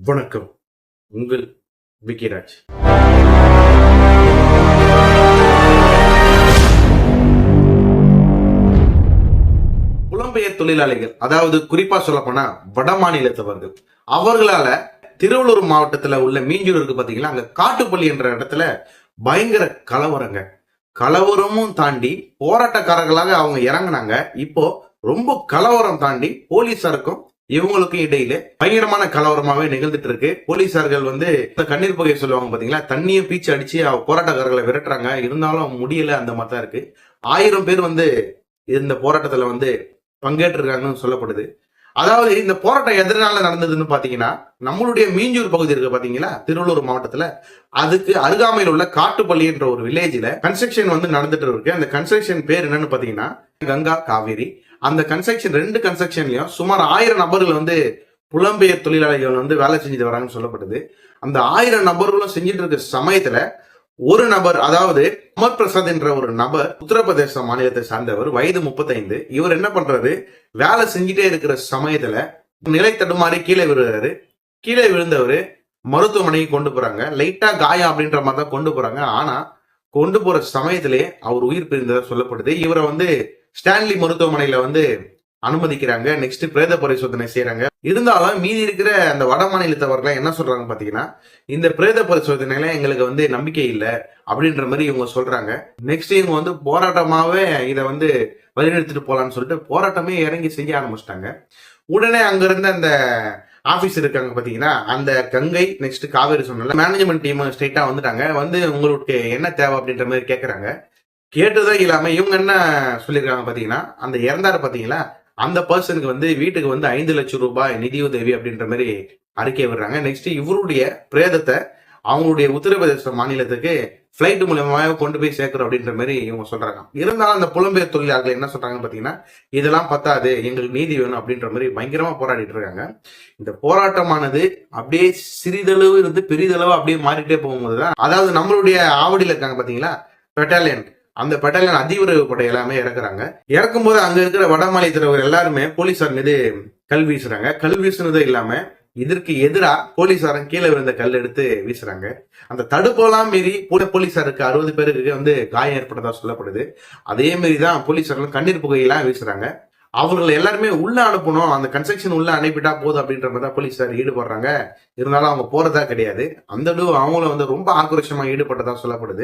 வணக்கம். உங்கள் விக்கிராஜ். புலம்பெயர் தொழிலாளிகள், அதாவது குறிப்பா சொல்ல போனா வட மாநிலத்தவர்கள், அவர்களால திருவள்ளூர் மாவட்டத்துல உள்ள மீஞ்சூர் இருக்கு பாத்தீங்களா, அங்க காட்டுப்பள்ளி என்ற இடத்துல பயங்கர கலவரமும் தாண்டி போராட்டக்காரர்களாக அவங்க இறங்கினாங்க. இப்போ ரொம்ப கலவரம் தாண்டி போலீசாருக்கும் இவங்களுக்கும் இடையில பயங்கரமான கலவரமாவே நிகழ்ந்துட்டு இருக்கு. போலீசார்கள் கண்ணீர் புகை சொல்லுவாங்க பாத்தீங்களா, தண்ணியை பீச்சு அடிச்சு போராட்டக்காரர்களை விரட்டுறாங்க. இருந்தாலும் முடியல, அந்த மாதிரி தான் இருக்கு. 1000 பேர் இந்த போராட்டத்துல பங்கேற்றிருக்காங்கன்னு சொல்லப்படுது. அதாவது இந்த போராட்டம் எதனால நடந்ததுன்னு பாத்தீங்கன்னா, நம்மளுடைய மீஞ்சூர் பகுதி இருக்கு பாத்தீங்களா, திருவள்ளூர் மாவட்டத்துல, அதுக்கு அருகாமையில் உள்ள காட்டுப்பள்ளி என்ற ஒரு வில்லேஜ்ல கன்ஸ்ட்ரக்ஷன் நடந்துட்டு இருக்கு. அந்த கன்ஸ்ட்ரக்ஷன் பேர் என்னன்னு பாத்தீங்கன்னா கங்கா காவேரி. அந்த கன்ஸ்ட்ரக்ஷன் 2 கன்ஸ்ட்ரக்ஷன்லயும் சுமார் 1000 நபர்கள் புலம்பெயர் தொழிலாளிகள் வேலை செஞ்சுட்டு வராங்கன்னு சொல்லப்படுது. அந்த 1000 நபர்களும் செஞ்சுட்டு இருக்க சமயத்துல ஒரு நபர், அதாவது அமர் பிரசாத் என்ற ஒரு நபர், உத்தரப்பிரதேச மாநிலத்தை சார்ந்தவர், வயது 35. இவர் என்ன பண்றாரு, வேலை செஞ்சுட்டே இருக்கிற சமயத்துல நிலை தடுமாறி கீழே விழுறாரு. கீழே விழுந்தவர் மருத்துவமனைக்கு கொண்டு போறாங்க. லைட்டா காயம் அப்படின்ற மாதிரி தான் கொண்டு போறாங்க. ஆனா கொண்டு போற சமயத்திலே அவர் உயிர் பிரிந்ததா சொல்லப்படுது. இவரை ஸ்டான்லி மருத்துவமனையில அனுமதிக்கிறாங்க. நெக்ஸ்ட் பிரேத பரிசோதனை செய்யறாங்க. இருந்தாலும் மீதி இருக்கிற அந்த வட மாநிலத்தவர்கள் என்ன சொல்றாங்க பாத்தீங்கன்னா, இந்த பிரேத பரிசோதனையில எங்களுக்கு நம்பிக்கை இல்லை அப்படின்ற மாதிரி இவங்க சொல்றாங்க. நெக்ஸ்ட் இவங்க போராட்டமாவே இதை வழிநடத்திட்டு போலான்னு சொல்லிட்டு போராட்டமே இறங்கி செய்ய ஆரம்பிச்சிட்டாங்க. உடனே அங்க இருந்த அந்த ஆபீஸ் இருக்காங்க பாத்தீங்கன்னா, அந்த கங்கை நெக்ஸ்ட் காவேரி சொன்ன மேனேஜ்மெண்ட் டீம் ஸ்ட்ரெயிட்டா வந்துட்டாங்க. உங்களுக்கு என்ன தேவை அப்படின்ற மாதிரி கேட்கறாங்க. கேட்டதும் இல்லாம இவங்க என்ன சொல்லியிருக்காங்க பாத்தீங்கன்னா, அந்த இறந்தாரு பாத்தீங்களா, அந்த பர்சனுக்கு வீட்டுக்கு 5 லட்சம் ரூபாய் நிதியுதவி அப்படின்ற மாதிரி அறிக்கை விடுறாங்க. நெக்ஸ்ட் இவருடைய பிரேதத்தை அவங்களுடைய உத்தரப்பிரதேச மாநிலத்துக்கு பிளைட் மூலமாக கொண்டு போய் சேர்க்கிறோம் அப்படின்ற மாதிரி இவங்க சொல்றாங்க. இருந்தாலும் அந்த புலம்பெயர் தொழிலாளர்கள் என்ன சொல்றாங்க பாத்தீங்கன்னா, இதெல்லாம் பத்தாது, எங்களுக்கு நீதி வேணும் அப்படின்ற மாதிரி பயங்கரமா போராடிட்டு இருக்காங்க. இந்த போராட்டமானது அப்படியே சிறிதளவு இருந்து பெரிதளவு அப்படியே மாறிட்டே போகும்போதுதான், அதாவது நம்மளுடைய ஆவடியில இருக்காங்க பாத்தீங்களா பெட்டாலியன், அந்த பெட்டாலியன் அதிவிரைவு படை எல்லாமே இறக்குறாங்க. இறக்கும் போது அங்க இருக்கிற வட மாநிலத்தவர் எல்லாருமே போலீசார் மீது கல் வீசுறாங்க. கல் வீசுனதும் இல்லாம இதற்கு எதிராக போலீசாரும் கீழே விழுந்த கல் எடுத்து வீசுறாங்க. அந்த தடுப்பெல்லாம் மீறி போலீசாருக்கு 60 பேருக்கு காயம் ஏற்பட்டதா சொல்லப்படுது. அதே மாதிரிதான் போலீசார்கள் கண்ணீர் புகையெல்லாம் வீசுறாங்க. அவர்கள் எல்லாருமே உள்ள அனுப்பணும், அந்த கன்ஸ்ட்ரக்ஷன் உள்ள அனுப்பிட்டா போதும் அப்படின்ற மாதிரி தான் போலீசார் ஈடுபடுறாங்க. இருந்தாலும் அவங்க போறதா கிடையாது. அந்த அவங்களும் ரொம்ப ஆக்ரோஷமா ஈடுபட்டதா சொல்லப்படுது.